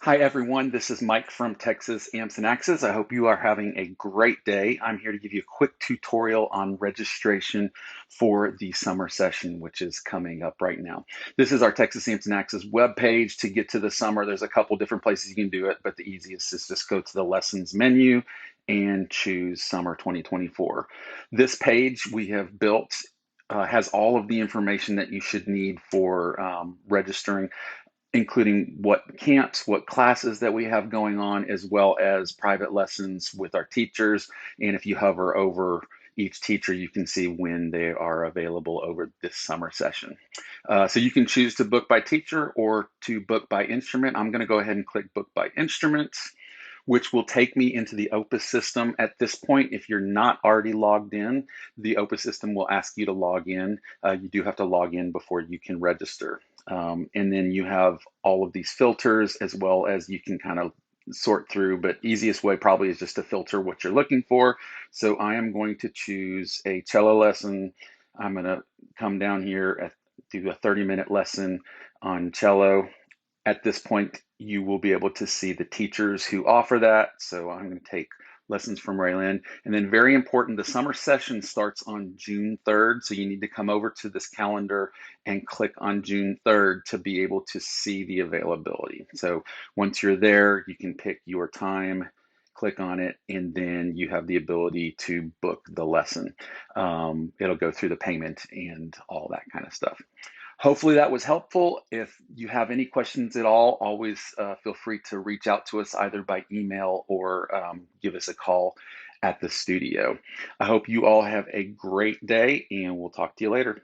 Hi, everyone. This is Mike from Texas Amps and Axes. I hope you are having a great day. I'm here to give you a quick tutorial on registration for the summer session, which is coming up right now. This is our Texas Amps and Axes webpage. To get to the summer, there's a couple different places you can do it, but the easiest is just go to the lessons menu and choose Summer 2024. This page we have built has all of the information that you should need for registering, including what camps, what classes that we have going on, as well as private lessons with our teachers. And if you hover over each teacher, you can see when they are available over this summer session. So you can choose to book by teacher or to book by instrument. I'm going to go ahead and click book by instruments, which will take me into the Opus system. At this point, if you're not already logged in, the Opus system will ask you to log in. You do have to log in before you can register. And then you have all of these filters, as well as you can kind of sort through, but easiest way probably is just to filter what you're looking for. So I am going to choose a cello lesson. I'm going to come down here, do a 30-minute lesson on cello. At this point, you will be able to see the teachers who offer that. So I'm going to take lessons from Raylan. And then very important, the summer session starts on June 3rd. So you need to come over to this calendar and click on June 3rd to be able to see the availability. So once you're there, you can pick your time, click on it, and then you have the ability to book the lesson. It'll go through the payment and all that kind of stuff. Hopefully that was helpful. If you have any questions at all, always feel free to reach out to us either by email or give us a call at the studio. I hope you all have a great day, and we'll talk to you later.